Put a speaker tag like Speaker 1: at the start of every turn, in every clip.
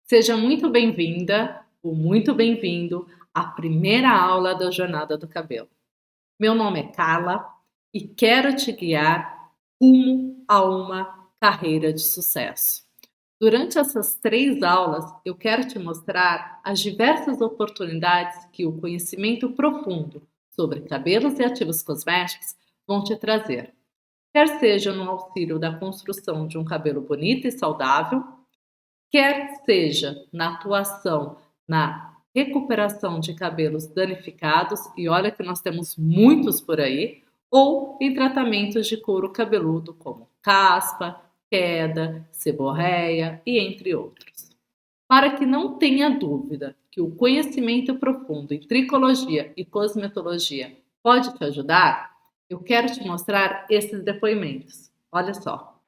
Speaker 1: Seja muito bem-vinda ou muito bem-vindo à primeira aula da Jornada do Cabelo. Meu nome é Carla e quero te guiar rumo a uma carreira de sucesso. Durante essas 3 aulas, eu quero te mostrar as diversas oportunidades que o conhecimento profundo sobre cabelos e ativos cosméticos vão te trazer. Quer seja no auxílio da construção de um cabelo bonito e saudável, quer seja na atuação na recuperação de cabelos danificados, e olha que nós temos muitos por aí, ou em tratamentos de couro cabeludo como caspa, queda, seborreia e entre outros. Para que não tenha dúvida que o conhecimento profundo em tricologia e cosmetologia pode te ajudar, eu quero te mostrar esses depoimentos. Olha só.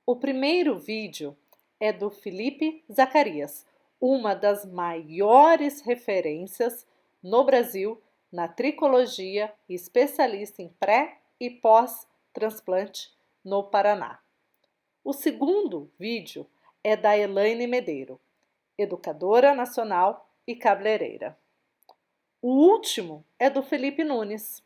Speaker 1: O primeiro vídeo é do Felipe Zacarias, uma das maiores referências no Brasil na tricologia e especialista em pré e pós-transplante no Paraná. O segundo vídeo é da Elaine Medeiro, educadora nacional e cabeleireira. O último é do Felipe Nunes,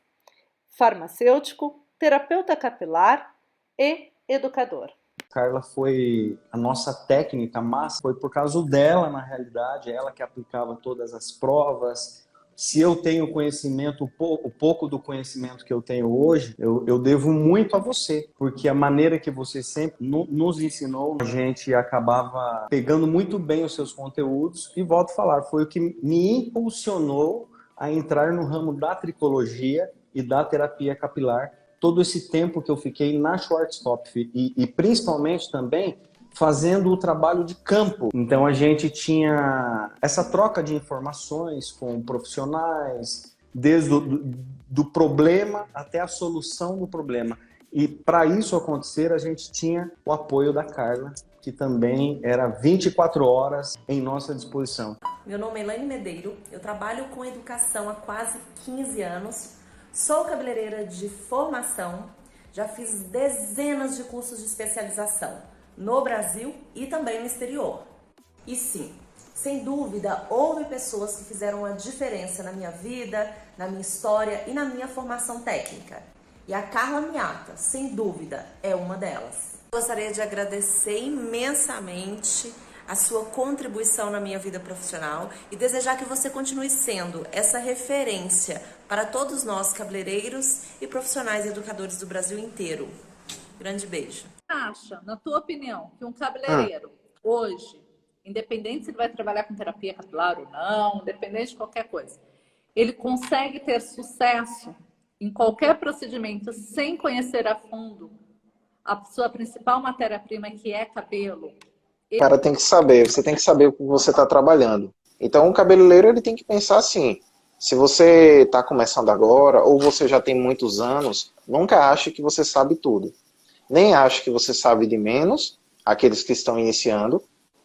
Speaker 1: farmacêutico, terapeuta capilar e educador.
Speaker 2: Carla foi a nossa técnica máxima, foi por causa dela, na realidade, ela que aplicava todas as provas. Se eu tenho conhecimento, o pouco do conhecimento que eu tenho hoje, eu devo muito a você, porque a maneira que você sempre nos ensinou, a gente acabava pegando muito bem os seus conteúdos, e volto a falar, foi o que me impulsionou a entrar no ramo da tricologia e da terapia capilar, todo esse tempo que eu fiquei na Schwarzkopf e principalmente também fazendo o trabalho de campo. Então a gente tinha essa troca de informações com profissionais, desde do problema até a solução do problema. E para isso acontecer, a gente tinha o apoio da Carla, que também era 24 horas em nossa disposição.
Speaker 3: Meu nome é Elaine Medeiro, eu trabalho com educação há quase 15 anos. Sou cabeleireira de formação, já fiz dezenas de cursos de especialização no Brasil e também no exterior. E sim, sem dúvida, houve pessoas que fizeram a diferença na minha vida, na minha história e na minha formação técnica. E a Carla Miata, sem dúvida, é uma delas. Gostaria de agradecer imensamente a sua contribuição na minha vida profissional e desejar que você continue sendo essa referência para todos nós cabeleireiros e profissionais educadores do Brasil inteiro. Grande beijo.
Speaker 1: Acha, na tua opinião, que um cabeleireiro hoje, independente se ele vai trabalhar com terapia capilar ou não, independente de qualquer coisa, ele consegue ter sucesso em qualquer procedimento sem conhecer a fundo a sua principal matéria-prima, que é cabelo?
Speaker 4: O cara tem que saber, você tem que saber o que você está trabalhando. Então, o cabeleireiro ele tem que pensar assim, se você está começando agora, ou você já tem muitos anos, nunca ache que você sabe tudo. Nem ache que você sabe de menos, aqueles que estão iniciando,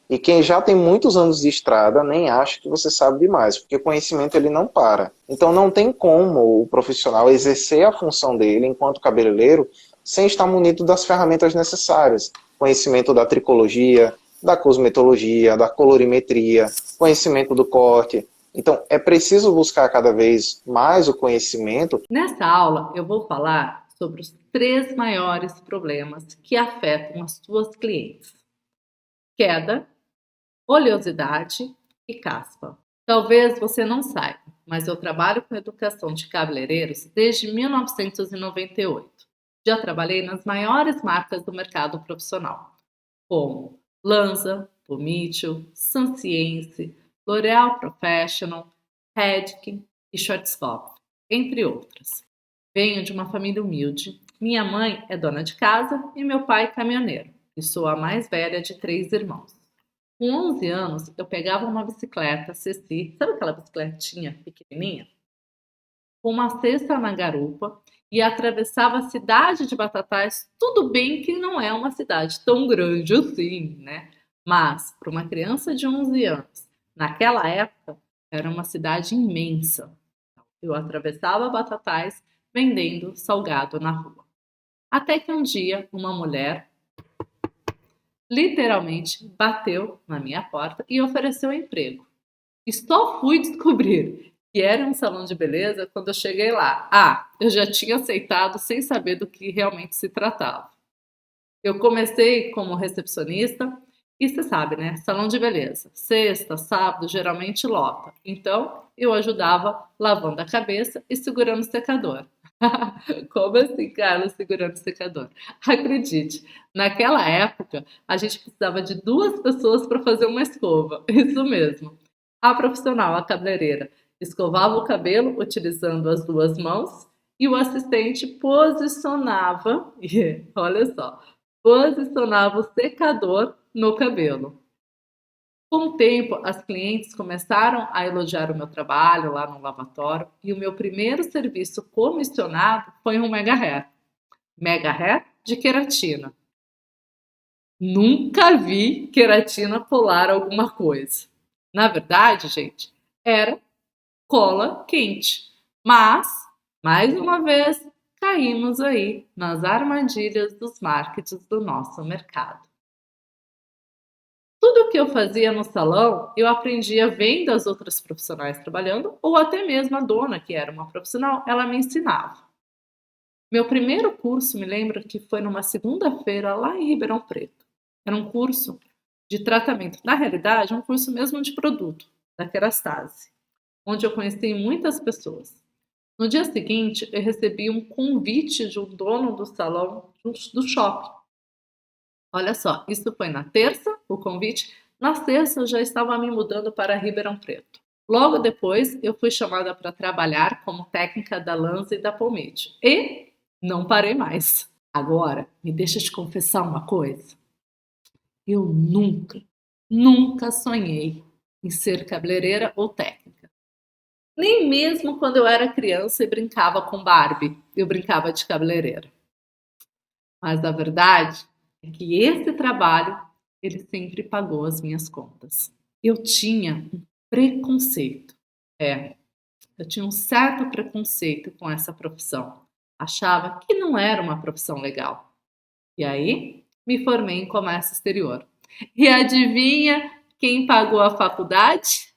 Speaker 4: e quem já tem muitos anos de estrada, nem ache que você sabe demais, porque o conhecimento ele não para. Então, não tem como o profissional exercer a função dele enquanto cabeleireiro sem estar munido das ferramentas necessárias. Conhecimento da tricologia, da cosmetologia, da colorimetria, conhecimento do corte. Então, é preciso buscar cada vez mais o conhecimento.
Speaker 1: Nessa aula, eu vou falar sobre os 3 maiores problemas que afetam as suas clientes: queda, oleosidade e caspa. Talvez você não saiba, mas eu trabalho com educação de cabeleireiros desde 1998. Já trabalhei nas maiores marcas do mercado profissional, como Lanza, Pomitio, Sanciense, L'Oréal Professional, Redken e Schwarzkopf, entre outras. Venho de uma família humilde. Minha mãe é dona de casa e meu pai caminhoneiro, e sou a mais velha de 3 irmãos. Com 11 anos, eu pegava uma bicicleta Ceci, sabe aquela bicicletinha pequenininha? Com uma cesta na garupa e atravessava a cidade de Batatais. Tudo bem que não é uma cidade tão grande assim, né? Mas, para uma criança de 11 anos, naquela época, era uma cidade imensa. Eu atravessava Batatais vendendo salgado na rua. Até que um dia, uma mulher literalmente bateu na minha porta e ofereceu emprego. E só fui descobrir que era um salão de beleza quando eu cheguei lá. Eu já tinha aceitado sem saber do que realmente se tratava. Eu comecei como recepcionista e você sabe, né? Salão de beleza. Sexta, sábado, geralmente lota. Então, eu ajudava lavando a cabeça e segurando o secador. Como assim, Carlos, segurando o secador? Acredite, naquela época, a gente precisava de 2 pessoas para fazer uma escova. Isso mesmo. A profissional, a cabeleireira, escovava o cabelo utilizando as 2 mãos e o assistente posicionava, olha só, posicionava o secador no cabelo. Com o tempo, as clientes começaram a elogiar o meu trabalho lá no lavatório e o meu primeiro serviço comissionado foi um mega hair. Mega hair de queratina. Nunca vi queratina pular alguma coisa. Na verdade, gente, era cola quente. Mas, mais uma vez, caímos aí nas armadilhas dos marketings do nosso mercado. Tudo que eu fazia no salão, eu aprendia vendo as outras profissionais trabalhando, ou até mesmo a dona, que era uma profissional, ela me ensinava. Meu primeiro curso, me lembro que foi numa segunda-feira lá em Ribeirão Preto. Era um curso de tratamento. Na realidade, um curso mesmo de produto, da Kerastase, onde eu conheci muitas pessoas. No dia seguinte, eu recebi um convite de um dono do salão do shopping. Olha só, isso foi na terça, o convite. Na sexta, eu já estava me mudando para Ribeirão Preto. Logo depois, eu fui chamada para trabalhar como técnica da Lanza e da Pomade. E não parei mais. Agora, me deixa te confessar uma coisa. Eu nunca sonhei em ser cabeleireira ou técnica. Nem mesmo quando eu era criança e brincava com Barbie, eu brincava de cabeleireira. Mas a verdade é que esse trabalho, ele sempre pagou as minhas contas. Eu tinha um preconceito. Eu tinha um certo preconceito com essa profissão. Achava que não era uma profissão legal. E aí, me formei em comércio exterior. E adivinha quem pagou a faculdade?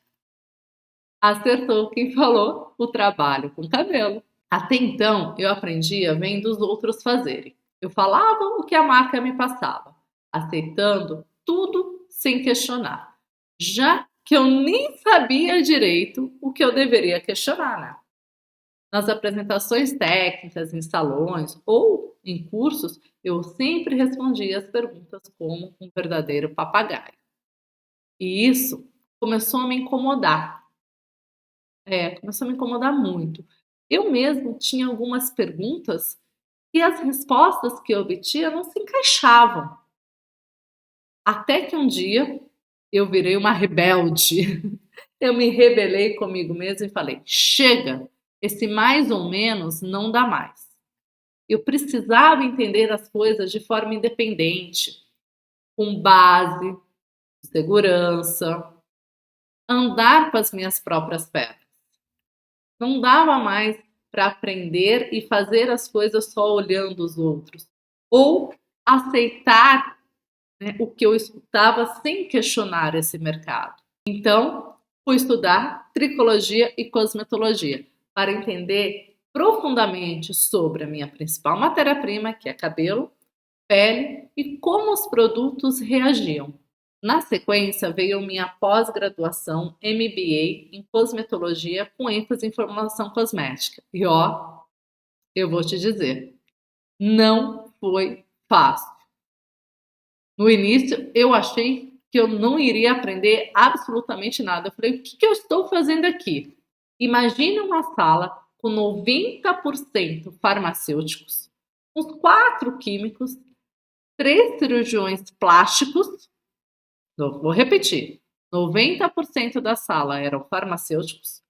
Speaker 1: Acertou quem falou, o trabalho com cabelo. Até então, eu aprendia vendo os outros fazerem. Eu falava o que a marca me passava, aceitando tudo sem questionar, já que eu nem sabia direito o que eu deveria questionar, né? Nas apresentações técnicas, em salões ou em cursos, eu sempre respondia as perguntas como um verdadeiro papagaio. E isso começou a me incomodar. Começou a me incomodar muito. Eu mesmo tinha algumas perguntas e as respostas que eu obtinha não se encaixavam. Até que um dia eu virei uma rebelde. Eu me rebelei comigo mesma e falei: chega, esse mais ou menos não dá mais. Eu precisava entender as coisas de forma independente, com base, segurança, andar com as minhas próprias pernas. Não dava mais para aprender e fazer as coisas só olhando os outros, ou aceitar, né, o que eu escutava sem questionar esse mercado. Então, fui estudar tricologia e cosmetologia para entender profundamente sobre a minha principal matéria-prima, que é cabelo, pele e como os produtos reagiam. Na sequência, veio minha pós-graduação MBA em cosmetologia com ênfase em formulação cosmética. E eu vou te dizer, não foi fácil. No início, eu achei que eu não iria aprender absolutamente nada. Eu falei, o que eu estou fazendo aqui? Imagine uma sala com 90% farmacêuticos, uns 4 químicos, 3 cirurgiões plásticos. Vou repetir, 90% da sala eram farmacêuticos,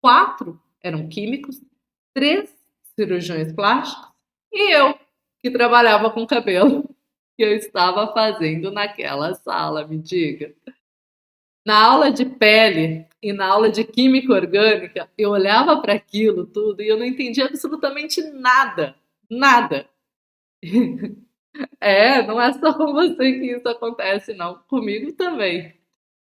Speaker 1: 4 eram químicos, 3 cirurgiões plásticos e eu, que trabalhava com cabelo, que eu estava fazendo naquela sala, me diga. Na aula de pele e na aula de química orgânica, eu olhava para aquilo tudo e eu não entendia absolutamente nada, nada. Não é só com você que isso acontece, não. Comigo também.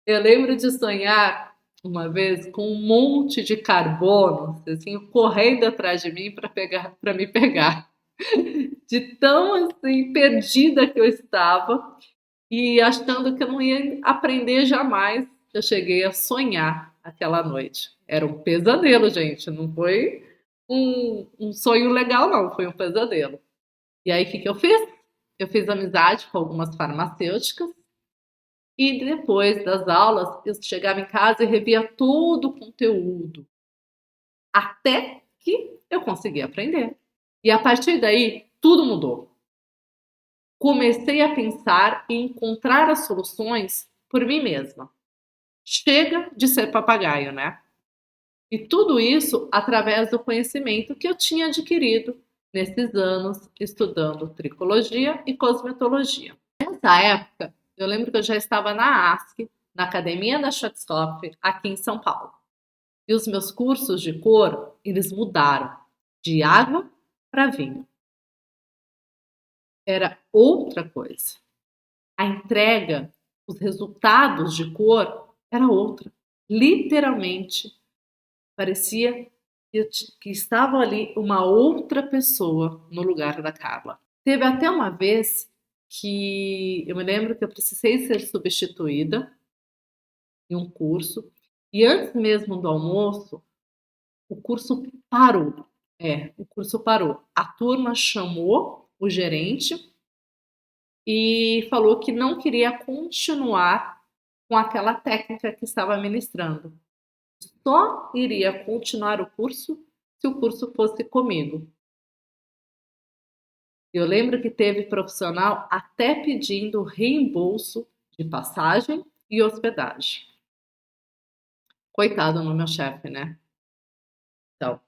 Speaker 1: Eu lembro de sonhar uma vez com um monte de carbono, assim, correndo atrás de mim para me pegar. De tão assim perdida que eu estava e achando que eu não ia aprender jamais, eu cheguei a sonhar aquela noite. Era um pesadelo, gente, não foi um sonho legal, não, foi um pesadelo. E aí, o que eu fiz? Eu fiz amizade com algumas farmacêuticas e depois das aulas eu chegava em casa e revia todo o conteúdo, até que eu consegui aprender. E a partir daí, tudo mudou. Comecei a pensar e encontrar as soluções por mim mesma. Chega de ser papagaio, né? E tudo isso através do conhecimento que eu tinha adquirido nesses anos estudando tricologia e cosmetologia. Nessa época, eu lembro que eu já estava na ASC, na Academia da Schwarzkopf, aqui em São Paulo. E os meus cursos de cor, eles mudaram de água para vinho. Era outra coisa. A entrega, os resultados de cor era outra. Literalmente, parecia que estava ali uma outra pessoa no lugar da Carla. Teve até uma vez que eu me lembro que eu precisei ser substituída em um curso e antes mesmo do almoço, o curso parou. O curso parou. A turma chamou o gerente e falou que não queria continuar com aquela técnica que estava ministrando. Só iria continuar o curso se o curso fosse comigo. Eu lembro que teve profissional até pedindo reembolso de passagem e hospedagem. Coitado no meu chefe, né? Então,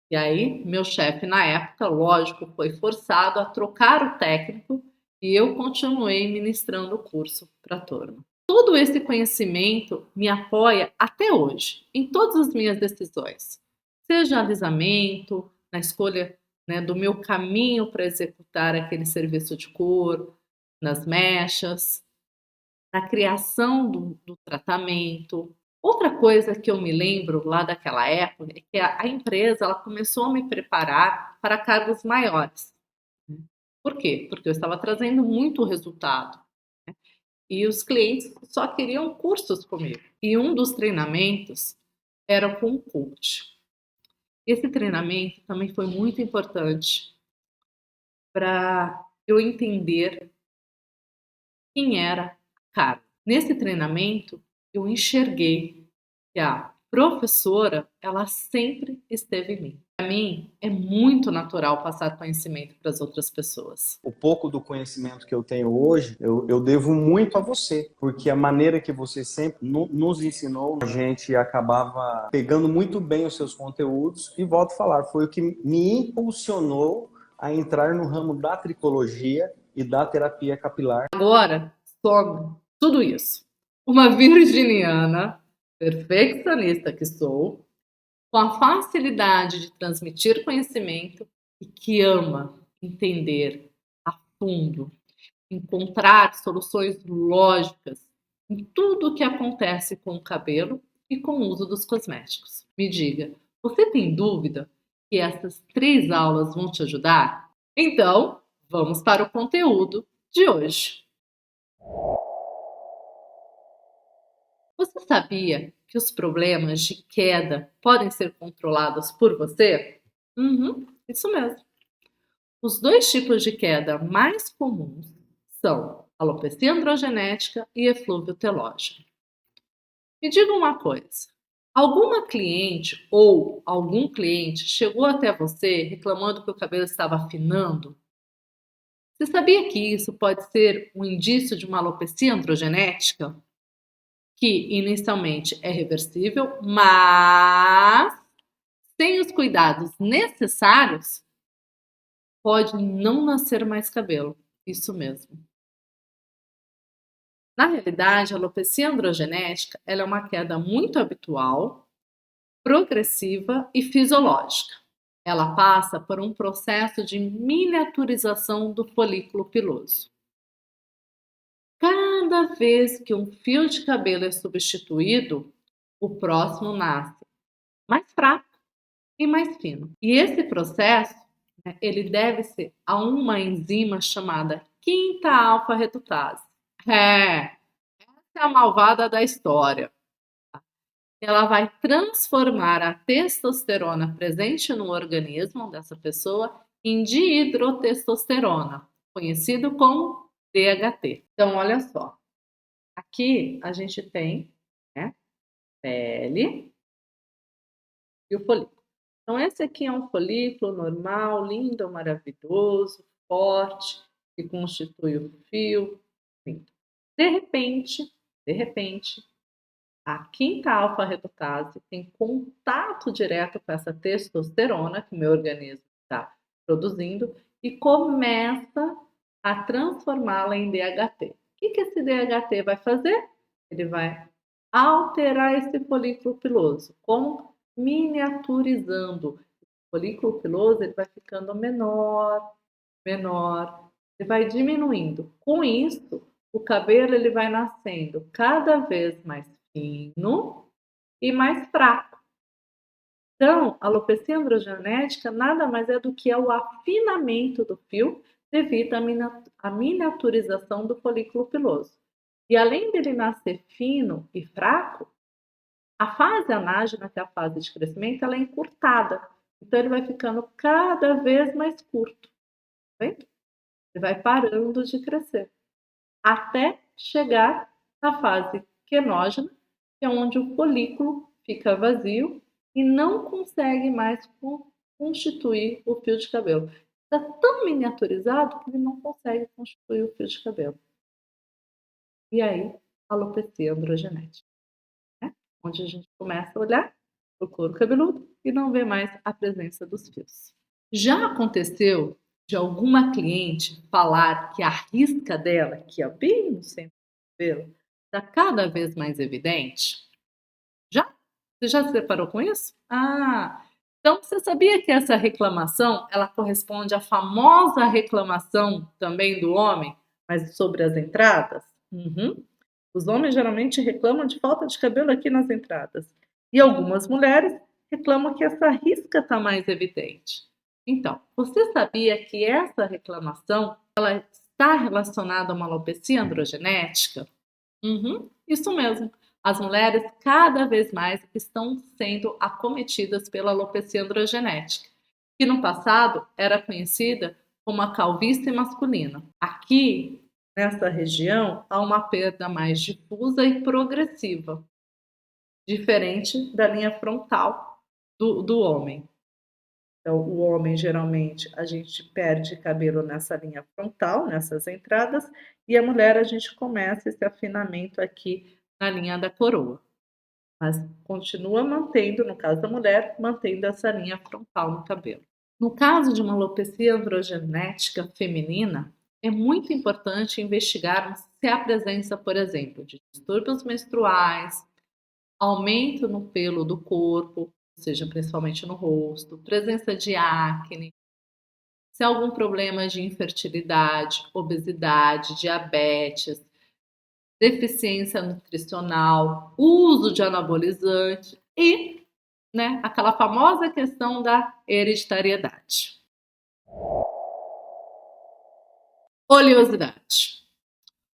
Speaker 1: e aí, meu chefe na época, lógico, foi forçado a trocar o técnico e eu continuei ministrando o curso para a turma. Todo esse conhecimento me apoia até hoje, em todas as minhas decisões, seja alisamento, na escolha, né, do meu caminho para executar aquele serviço de cor, nas mechas, na criação do tratamento. Outra coisa que eu me lembro lá daquela época é que a empresa ela começou a me preparar para cargos maiores. Por quê? Porque eu estava trazendo muito resultado. E os clientes só queriam cursos comigo. E um dos treinamentos era com o coach. Esse treinamento também foi muito importante para eu entender quem era a Carla. Nesse treinamento, eu enxerguei que a professora, ela sempre esteve em mim. Para mim, é muito natural passar conhecimento para as outras pessoas.
Speaker 2: O pouco do conhecimento que eu tenho hoje, eu devo muito a você, porque a maneira que você sempre nos ensinou, a gente acabava pegando muito bem os seus conteúdos e, volto a falar, foi o que me impulsionou a entrar no ramo da tricologia e da terapia capilar.
Speaker 1: Agora, some tudo isso. Uma virginiana, perfeccionista que sou, com a facilidade de transmitir conhecimento e que ama entender a fundo, encontrar soluções lógicas em tudo o que acontece com o cabelo e com o uso dos cosméticos. Me diga, você tem dúvida que essas 3 aulas vão te ajudar? Então, vamos para o conteúdo de hoje. Você sabia que os problemas de queda podem ser controlados por você? Isso mesmo. Os 2 tipos de queda mais comuns são alopecia androgenética e eflúvio telógeno. Me diga uma coisa, alguma cliente ou algum cliente chegou até você reclamando que o cabelo estava afinando? Você sabia que isso pode ser um indício de uma alopecia androgenética? Que inicialmente é reversível, mas sem os cuidados necessários, pode não nascer mais cabelo. Isso mesmo. Na realidade, a alopecia androgenética ela é uma queda muito habitual, progressiva e fisiológica. ela passa por um processo de miniaturização do folículo piloso. Cada vez que um fio de cabelo é substituído, o próximo nasce mais fraco e mais fino. E esse processo, né, ele deve-se a uma enzima chamada quinta alfa-redutase. Essa é a malvada da história. Ela vai transformar a testosterona presente no organismo dessa pessoa em dihidrotestosterona, conhecido como DHT. Então, olha só. Aqui a gente tem, né, pele e o folículo. Então, esse aqui é um folículo normal, lindo, maravilhoso, forte, que constitui o fio. Lindo. De repente, a quinta alfa-redutase tem contato direto com essa testosterona que o meu organismo está produzindo e começa a transformá-la em DHT. O que esse DHT vai fazer? Ele vai alterar esse folículo piloso. Como? Miniaturizando. O folículo piloso ele vai ficando menor, ele vai diminuindo. Com isso, o cabelo ele vai nascendo cada vez mais fino e mais fraco. Então, a alopecia androgenética nada mais é do que é o afinamento do fio devido à miniaturização do folículo piloso. E além dele nascer fino e fraco, a fase anágena, que é a fase de crescimento, ela é encurtada. Então, ele vai ficando cada vez mais curto. Tá vendo? Ele vai parando de crescer. Até chegar na fase quenógena, que é onde o folículo fica vazio e não consegue mais constituir o fio de cabelo. Está tão miniaturizado que ele não consegue constituir o fio de cabelo. E aí, alopecia androgenética, né? Onde a gente começa a olhar o couro cabeludo e não vê mais a presença dos fios. Já aconteceu de alguma cliente falar que a risca dela, que é bem no centro do cabelo, está cada vez mais evidente? Já? Você já se deparou com isso? Então você sabia que essa reclamação, ela corresponde à famosa reclamação também do homem, mas sobre as entradas? Uhum. Os homens geralmente reclamam de falta de cabelo aqui nas entradas. E algumas mulheres reclamam que essa risca está mais evidente. Então, você sabia que essa reclamação ela está relacionada a uma alopecia androgenética? Uhum, isso mesmo. As mulheres cada vez mais estão sendo acometidas pela alopecia androgenética, que no passado era conhecida como a calvície masculina. Aqui, nessa região, há uma perda mais difusa e progressiva, diferente da linha frontal do homem. Então, o homem, geralmente, a gente perde cabelo nessa linha frontal, nessas entradas, e a mulher, a gente começa esse afinamento aqui na linha da coroa. Mas continua mantendo, no caso da mulher, mantendo essa linha frontal no cabelo. No caso de uma alopecia androgenética feminina, é muito importante investigarmos se há presença, por exemplo, de distúrbios menstruais, aumento no pelo do corpo, ou seja, principalmente no rosto, presença de acne, se há algum problema de infertilidade, obesidade, diabetes, deficiência nutricional, uso de anabolizante e, né, aquela famosa questão da hereditariedade. Oleosidade.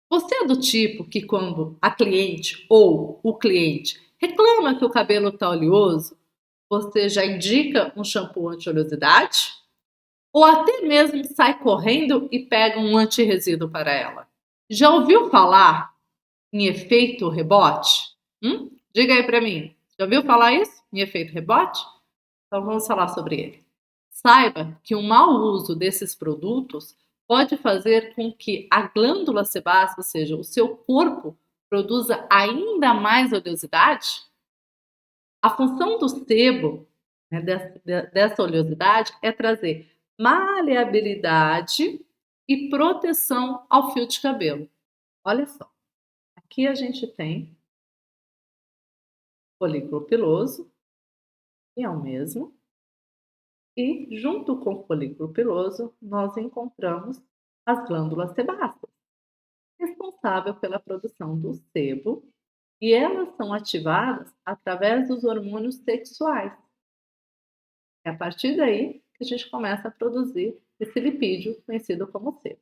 Speaker 1: Você é do tipo que quando a cliente ou o cliente reclama que o cabelo está oleoso, você já indica um shampoo anti-oleosidade? Ou até mesmo sai correndo e pega um anti-resíduo para ela? Já ouviu falar em efeito rebote? Diga aí para mim. Já ouviu falar isso? Em efeito rebote? Então vamos falar sobre ele. Saiba que o mau uso desses produtos pode fazer com que a glândula sebácea, ou seja, o seu corpo, produza ainda mais oleosidade. A função do sebo, né, dessa oleosidade, é trazer maleabilidade e proteção ao fio de cabelo. Olha só, aqui a gente tem folículo piloso, que é o mesmo, E, junto com o folículo piloso, nós encontramos as glândulas sebáceas, responsáveis pela produção do sebo, e elas são ativadas através dos hormônios sexuais. É a partir daí que a gente começa a produzir esse lipídio conhecido como sebo.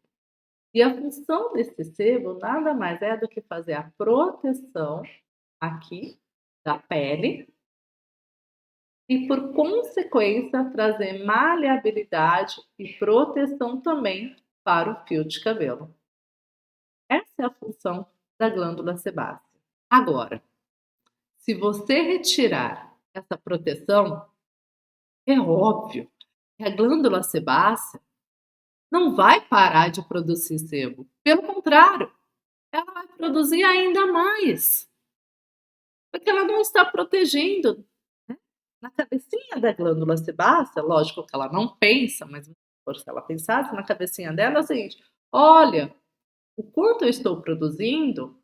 Speaker 1: E a função desse sebo nada mais é do que fazer a proteção aqui da pele e, por consequência, trazer maleabilidade e proteção também para o fio de cabelo. Essa é a função da glândula sebácea. Agora, se você retirar essa proteção, é óbvio que a glândula sebácea não vai parar de produzir sebo. Pelo contrário, ela vai produzir ainda mais, porque ela não está protegendo. Na cabecinha da glândula sebácea, lógico que ela não pensa, mas se ela pensasse na cabecinha dela, é o seguinte: olha, o quanto eu estou produzindo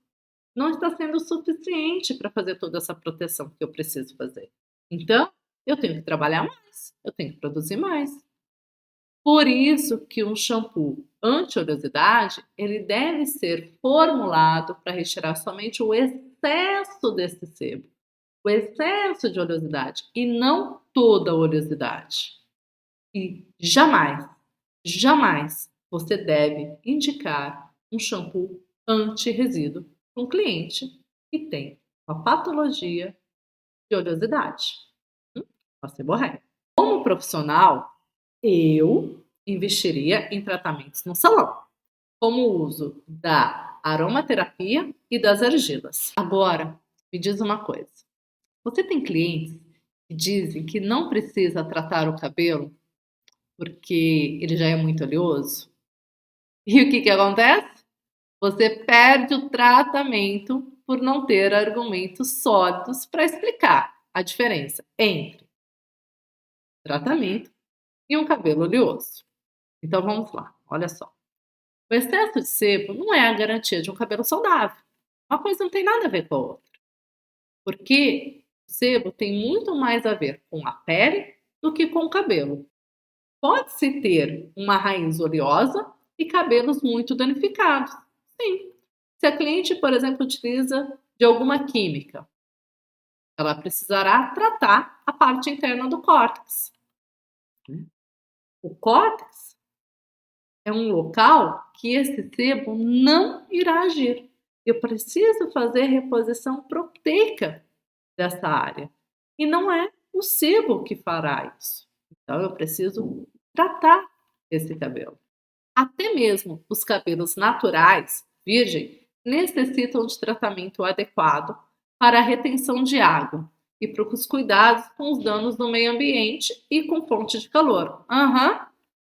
Speaker 1: não está sendo suficiente para fazer toda essa proteção que eu preciso fazer. Então, eu tenho que trabalhar mais, eu tenho que produzir mais. Por isso que um shampoo anti-oleosidade, ele deve ser formulado para retirar somente o excesso desse sebo, o excesso de oleosidade e não toda a oleosidade. E jamais, jamais você deve indicar um shampoo anti-resíduo para um cliente que tem uma patologia de oleosidade, uma seborreia. Como profissional, eu investiria em tratamentos no salão, como o uso da aromaterapia e das argilas. Agora, me diz uma coisa. Você tem clientes que dizem que não precisa tratar o cabelo porque ele já é muito oleoso? E o que acontece? Você perde o tratamento por não ter argumentos sólidos para explicar a diferença entre tratamento e um cabelo oleoso. Então vamos lá, olha só. O excesso de sebo não é a garantia de um cabelo saudável. Uma coisa não tem nada a ver com a outra. Porque o sebo tem muito mais a ver com a pele do que com o cabelo. Pode-se ter uma raiz oleosa e cabelos muito danificados. Sim. Se a cliente, por exemplo, utiliza de alguma química, ela precisará tratar a parte interna do córtex. O córtex é um local que esse sebo não irá agir. Eu preciso fazer reposição proteica dessa área. E não é o sebo que fará isso. Então, eu preciso tratar esse cabelo. Até mesmo os cabelos naturais, virgem, necessitam de tratamento adequado para a retenção de água e para os cuidados com os danos no meio ambiente e com fonte de calor.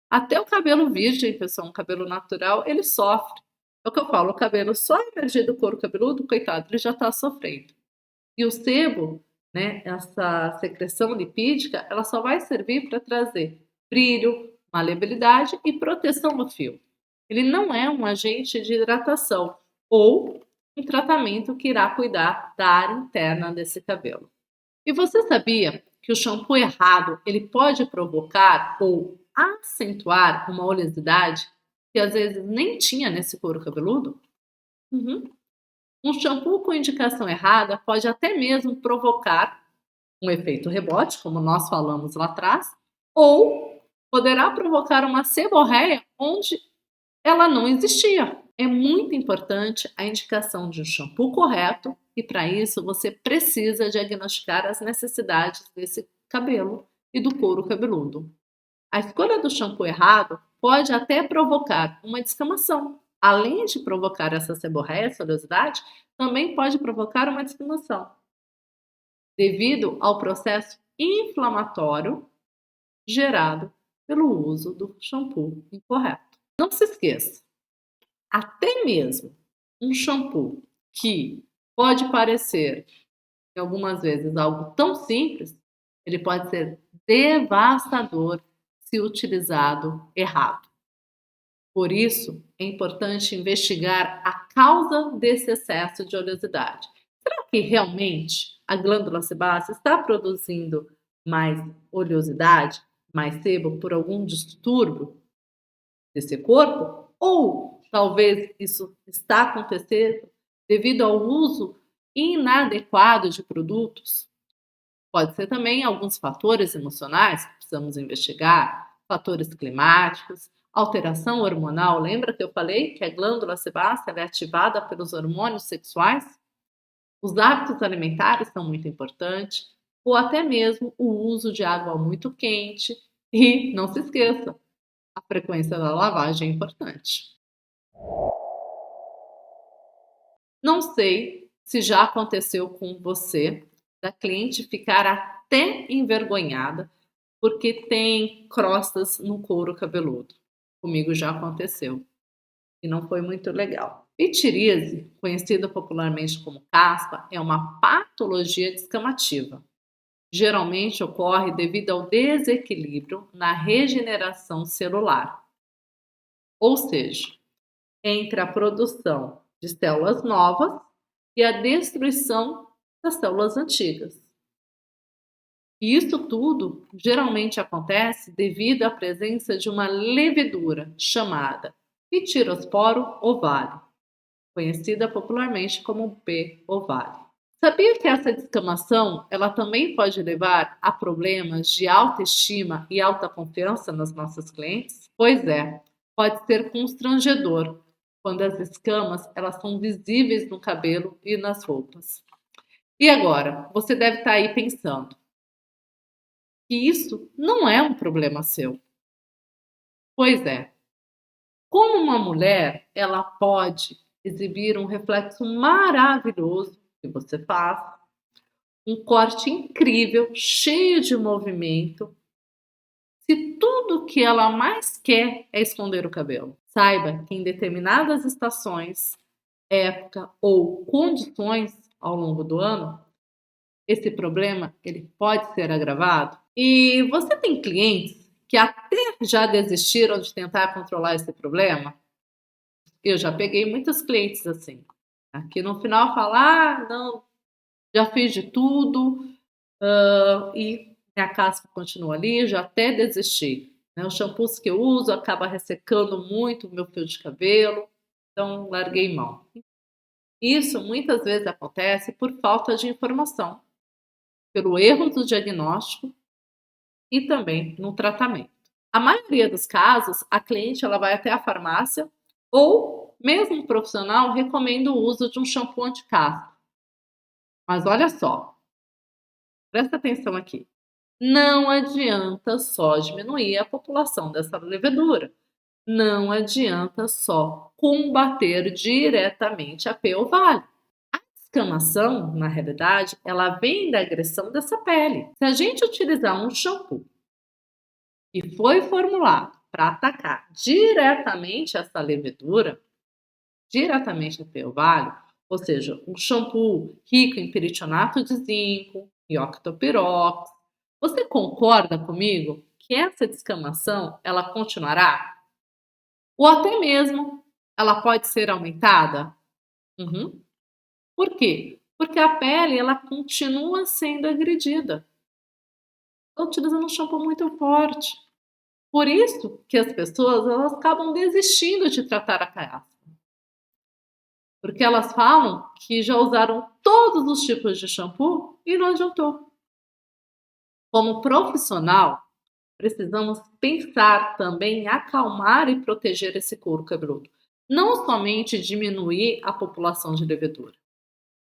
Speaker 1: Até o cabelo virgem, pessoal, um cabelo natural, ele sofre. É o que eu falo, o cabelo só emergir do couro cabeludo, coitado, ele já está sofrendo. E o sebo, né, essa secreção lipídica, ela só vai servir para trazer brilho, maleabilidade e proteção no fio. Ele não é um agente de hidratação ou um tratamento que irá cuidar da área interna desse cabelo. E você sabia que o shampoo errado, ele pode provocar ou acentuar uma oleosidade que às vezes nem tinha nesse couro cabeludo? Um shampoo com indicação errada pode até mesmo provocar um efeito rebote, como nós falamos lá atrás, ou poderá provocar uma seborreia onde ela não existia. É muito importante a indicação de um shampoo correto e, para isso, você precisa diagnosticar as necessidades desse cabelo e do couro cabeludo. A escolha do shampoo errado pode até provocar uma descamação. Além de provocar essa seborreia, essa oleosidade, também pode provocar uma descamação, devido ao processo inflamatório gerado pelo uso do shampoo incorreto. Não se esqueça, até mesmo um shampoo que pode parecer, algumas vezes, algo tão simples, ele pode ser devastador se utilizado errado. Por isso, é importante investigar a causa desse excesso de oleosidade. Será que realmente a glândula sebácea está produzindo mais oleosidade mais sebo por algum distúrbio desse corpo? Ou talvez isso está acontecendo devido ao uso inadequado de produtos? Pode ser também alguns fatores emocionais que precisamos investigar, fatores climáticos, alteração hormonal. Lembra que eu falei que a glândula sebácea é ativada pelos hormônios sexuais? Os hábitos alimentares são muito importantes, ou até mesmo o uso de água muito quente. E não se esqueça, a frequência da lavagem é importante. Não sei se já aconteceu com você da cliente ficar até envergonhada porque tem crostas no couro cabeludo. Comigo já aconteceu e não foi muito legal. Pitiríase, conhecida popularmente como caspa, é uma patologia descamativa. Geralmente ocorre devido ao desequilíbrio na regeneração celular, ou seja, entre a produção de células novas e a destruição das células antigas. E isso tudo geralmente acontece devido à presença de uma levedura chamada Pitirosporo ovale, conhecida popularmente como P. ovale. Sabia que essa descamação ela também pode levar a problemas de autoestima e alta confiança nas nossas clientes? Pois é, pode ser constrangedor quando as escamas elas são visíveis no cabelo e nas roupas. E agora, você deve estar aí pensando que isso não é um problema seu. Pois é, como uma mulher, ela pode exibir um reflexo maravilhoso que você faz, um corte incrível, cheio de movimento, se tudo que ela mais quer é esconder o cabelo. Saiba que em determinadas estações, época ou condições ao longo do ano, esse problema ele pode ser agravado. E você tem clientes que até já desistiram de tentar controlar esse problema? Eu já peguei muitos clientes assim, que no final falam, não, já fiz de tudo e minha caspa continua ali, já até desisti. Os shampoos que eu uso acaba ressecando muito o meu fio de cabelo, então larguei mão. Isso muitas vezes acontece por falta de informação, pelo erro do diagnóstico e também no tratamento. A maioria dos casos, a cliente ela vai até a farmácia ou mesmo um profissional recomenda o uso de um shampoo anti-caspa. Mas olha só, presta atenção aqui. Não adianta só diminuir a população dessa levedura. Não adianta só combater diretamente a P. ovale. A descamação, na realidade, ela vem da agressão dessa pele. Se a gente utilizar um shampoo que foi formulado para atacar diretamente essa levedura, diretamente a P. ovale, ou seja, um shampoo rico em peritionato de zinco e octopirox, você concorda comigo que essa descamação ela continuará? Ou até mesmo ela pode ser aumentada? Por quê? Porque a pele ela continua sendo agredida. Estou utilizando um shampoo muito forte. Por isso que as pessoas elas acabam desistindo de tratar a caspa. Porque elas falam que já usaram todos os tipos de shampoo e não adiantou. Como profissional, precisamos pensar também em acalmar e proteger esse couro cabeludo. Não somente diminuir a população de levedura.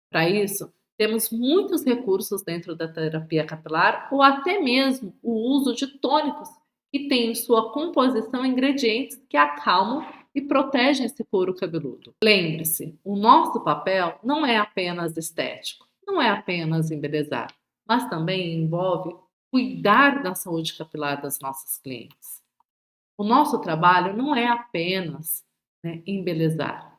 Speaker 1: Para isso, temos muitos recursos dentro da terapia capilar ou até mesmo o uso de tônicos que têm em sua composição ingredientes que acalmam e protegem esse couro cabeludo. Lembre-se, o nosso papel não é apenas estético, não é apenas embelezar, mas também envolve cuidar da saúde capilar das nossas clientes. O nosso trabalho não é apenas embelezar,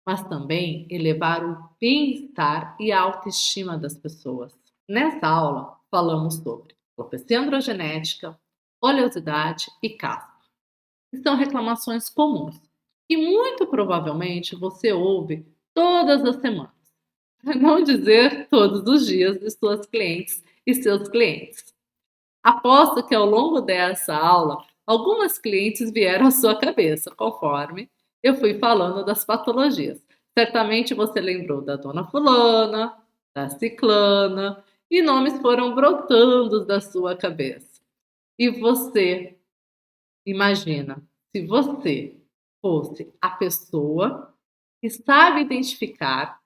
Speaker 1: mas também elevar o bem-estar e a autoestima das pessoas. Nessa aula, falamos sobre alopecia androgenética, oleosidade e caspa, que são reclamações comuns, que muito provavelmente você ouve todas as semanas, para não dizer todos os dias de suas clientes e seus clientes. Aposto que ao longo dessa aula, algumas clientes vieram à sua cabeça, conforme eu fui falando das patologias. Certamente você lembrou da dona fulana, da ciclana, e nomes foram brotando da sua cabeça. E você, imagina, se você fosse a pessoa que sabe identificar,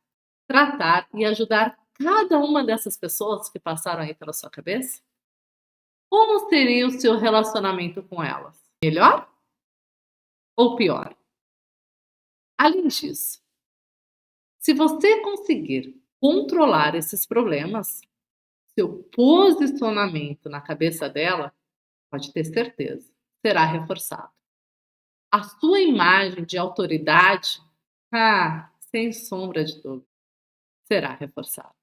Speaker 1: tratar e ajudar cada uma dessas pessoas que passaram aí pela sua cabeça? Como seria o seu relacionamento com elas? Melhor ou pior? Além disso, se você conseguir controlar esses problemas, seu posicionamento na cabeça dela, pode ter certeza, será reforçado. A sua imagem de autoridade, sem sombra de dúvida, será reforçada.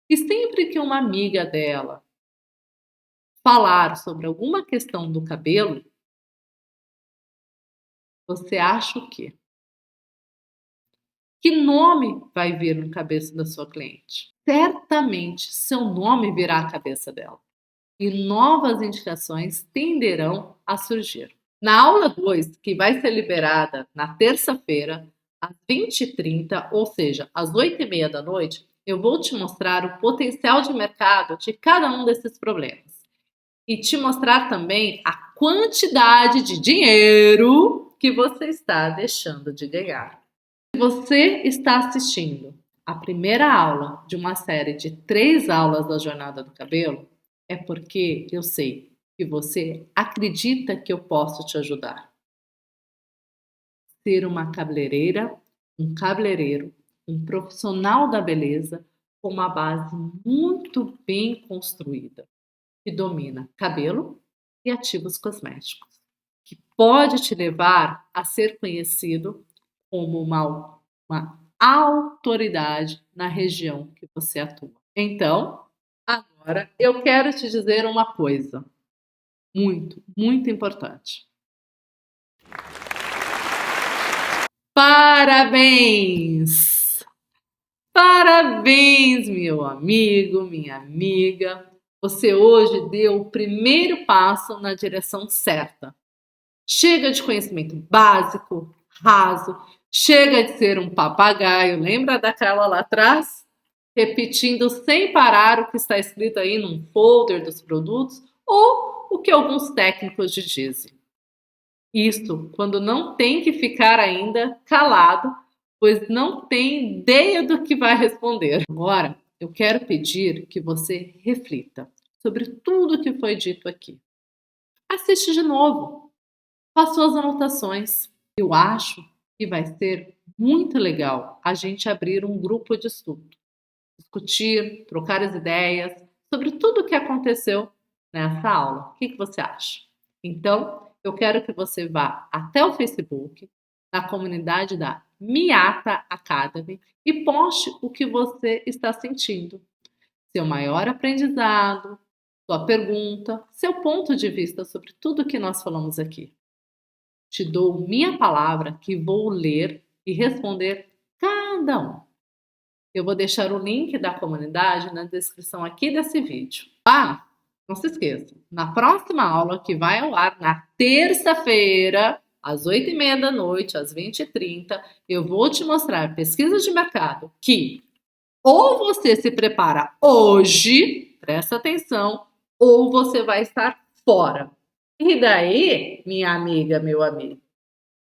Speaker 1: E sempre que uma amiga dela falar sobre alguma questão do cabelo, você acha o quê? Que nome vai vir no cabeça da sua cliente? Certamente seu nome virá à cabeça dela e novas indicações tenderão a surgir. Na aula 2, que vai ser liberada na terça-feira, às 20h30, ou seja, às 8h30 da noite, eu vou te mostrar o potencial de mercado de cada um desses problemas e te mostrar também a quantidade de dinheiro que você está deixando de ganhar. Se você está assistindo a primeira aula de uma série de 3 aulas da Jornada do Cabelo, é porque eu sei que você acredita que eu posso te ajudar. Ser uma cabeleireira, um cabeleireiro, um profissional da beleza com uma base muito bem construída, que domina cabelo e ativos cosméticos, que pode te levar a ser conhecido como uma autoridade na região que você atua. Então, agora eu quero te dizer uma coisa muito, muito importante. Parabéns! Parabéns, meu amigo, minha amiga. Você hoje deu o primeiro passo na direção certa. Chega de conhecimento básico, raso, chega de ser um papagaio. Lembra daquela lá atrás? Repetindo sem parar o que está escrito aí num folder dos produtos ou o que alguns técnicos te dizem. Isso quando não tem que ficar ainda calado, pois não tem ideia do que vai responder. Agora, eu quero pedir que você reflita sobre tudo que foi dito aqui. Assiste de novo, faça suas anotações. Eu acho que vai ser muito legal a gente abrir um grupo de estudo, discutir, trocar as ideias sobre tudo o que aconteceu nessa aula. O que você acha? Então, eu quero que você vá até o Facebook, na comunidade da Miata Academy, e poste o que você está sentindo. Seu maior aprendizado, sua pergunta, seu ponto de vista sobre tudo que nós falamos aqui. Te dou minha palavra que vou ler e responder cada um. Eu vou deixar o link da comunidade na descrição aqui desse vídeo. Não se esqueça, na próxima aula, que vai ao ar na terça-feira, às 8h30 da noite, às 20h30, eu vou te mostrar pesquisa de mercado que ou você se prepara hoje, presta atenção, ou você vai estar fora. E daí, minha amiga, meu amigo,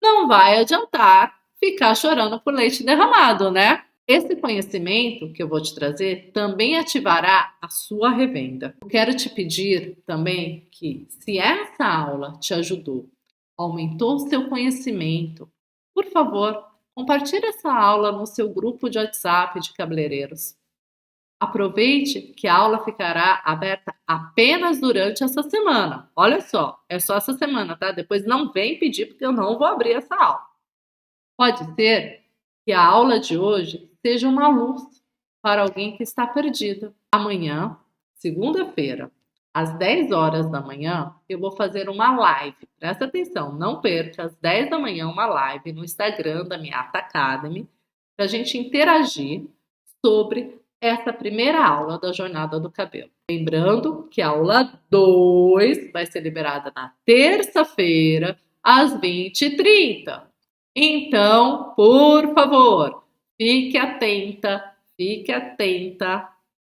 Speaker 1: não vai adiantar ficar chorando por leite derramado, né? Esse conhecimento que eu vou te trazer também ativará a sua revenda. Eu quero te pedir também que, se essa aula te ajudou, aumentou o seu conhecimento, por favor, compartilhe essa aula no seu grupo de WhatsApp de cabeleireiros. Aproveite que a aula ficará aberta apenas durante essa semana. Olha só, é só essa semana, tá? Depois não vem pedir porque eu não vou abrir essa aula. Pode ser que a aula de hoje seja uma luz para alguém que está perdido. Amanhã, segunda-feira, às 10 horas da manhã, eu vou fazer uma live. Presta atenção, não perca, às 10 da manhã, uma live no Instagram da Miata Academy, para a gente interagir sobre essa primeira aula da Jornada do Cabelo. Lembrando que a aula 2 vai ser liberada na terça-feira, às 20h30. Então, por favor, fique atenta,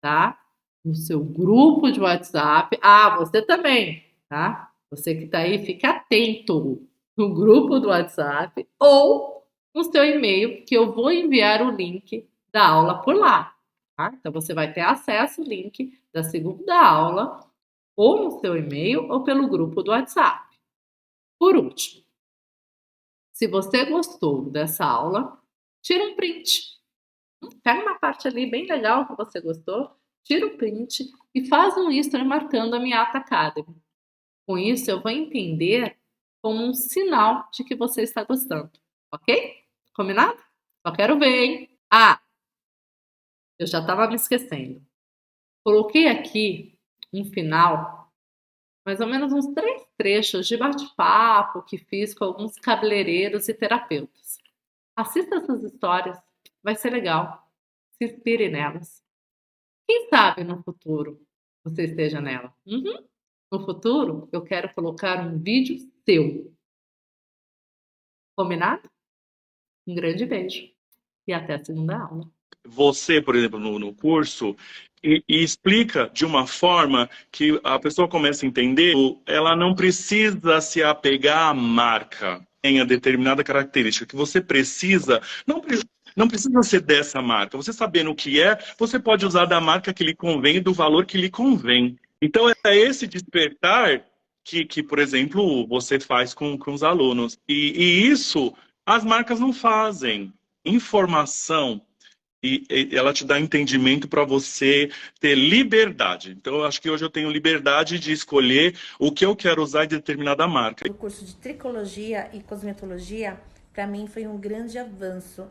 Speaker 1: tá? No seu grupo de WhatsApp. Ah, você também, tá? Você que tá aí, fique atento no grupo do WhatsApp ou no seu e-mail, que eu vou enviar o link da aula por lá, tá? Então, você vai ter acesso ao link da segunda aula ou no seu e-mail ou pelo grupo do WhatsApp. Por último, se você gostou dessa aula, tira um print. Pega uma parte ali bem legal que você gostou, tira o print e faz um history marcando a Miata Academy. Com isso, eu vou entender como um sinal de que você está gostando, ok? Combinado? Só quero ver, hein? Ah, eu já estava me esquecendo. Coloquei aqui um final, mais ou menos uns 3 trechos de bate-papo que fiz com alguns cabeleireiros e terapeutas. Assista essas histórias, vai ser legal. Se inspire nelas. Quem sabe no futuro você esteja nela? No futuro, eu quero colocar um vídeo seu. Combinado? Um grande beijo e até a segunda aula.
Speaker 5: Você, por exemplo, no curso, e explica de uma forma que a pessoa começa a entender, ela não precisa se apegar à marca, em a determinada característica, que você precisa, não precisa ser dessa marca. Você sabendo o que é, você pode usar da marca que lhe convém e do valor que lhe convém. Então, é esse despertar que por exemplo, você faz com os alunos. E isso as marcas não fazem. Informação, e ela te dá entendimento para você ter liberdade. Então, eu acho que hoje eu tenho liberdade de escolher o que eu quero usar em determinada marca.
Speaker 3: O curso de tricologia e cosmetologia, para mim, foi um grande avanço.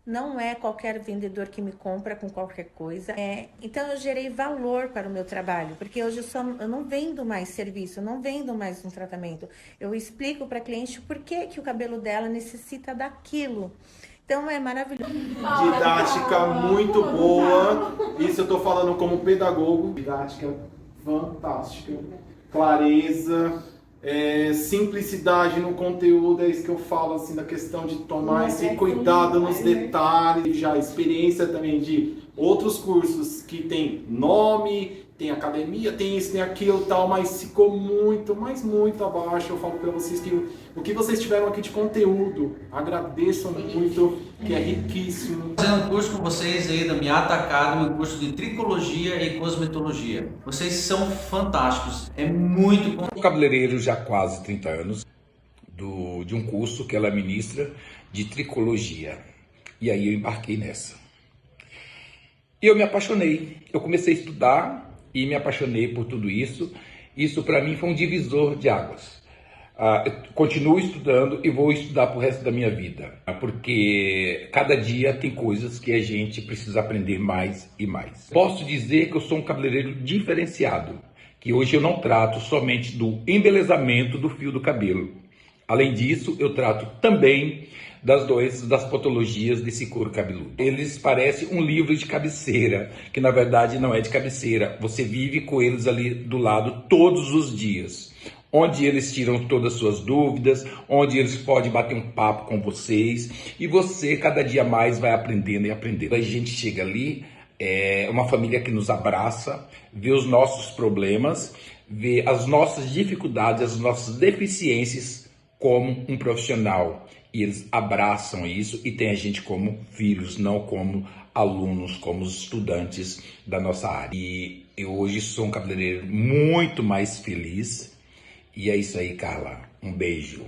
Speaker 3: Não é qualquer vendedor que me compra com qualquer coisa. Então, eu gerei valor para o meu trabalho, porque hoje eu não vendo mais serviço, eu não vendo mais um tratamento. Eu explico para a cliente por que o cabelo dela necessita daquilo. Então é maravilhoso.
Speaker 6: Didática muito boa. Isso eu estou falando como pedagogo. Didática fantástica. Clareza, simplicidade no conteúdo. É isso que eu falo assim, da questão de tomar esse cuidado nos detalhes. Já experiência também de outros cursos que tem nome, tem academia, tem isso, tem aquilo e tal, mas ficou muito, mas muito abaixo. Eu falo para vocês que o que vocês tiveram aqui de conteúdo, agradeço muito, que é riquíssimo.
Speaker 7: Fazendo um curso com vocês aí da Miata Academy, um curso de tricologia e cosmetologia. Vocês são fantásticos, é muito bom.
Speaker 8: Sou cabeleireiro já há quase 30 anos, de um curso que ela ministra de tricologia. E aí eu embarquei nessa. E eu me apaixonei, eu comecei a estudar e me apaixonei por tudo isso. Isso para mim foi um divisor de águas. Eu continuo estudando e vou estudar pro resto da minha vida, porque cada dia tem coisas que a gente precisa aprender mais e mais. Posso dizer que eu sou um cabeleireiro diferenciado, que hoje eu não trato somente do embelezamento do fio do cabelo. Além disso, eu trato também das doenças, das patologias desse couro cabeludo. Eles parecem um livro de cabeceira, que na verdade não é de cabeceira. Você vive com eles ali do lado todos os dias, onde eles tiram todas as suas dúvidas, onde eles podem bater um papo com vocês, e você cada dia mais vai aprendendo e aprendendo. A gente chega ali, é uma família que nos abraça, vê os nossos problemas, vê as nossas dificuldades, as nossas deficiências como um profissional. E eles abraçam isso e tem a gente como filhos, não como alunos, como estudantes da nossa área. E eu hoje sou um cabeleireiro muito mais feliz. E é isso aí, Carla. Um beijo.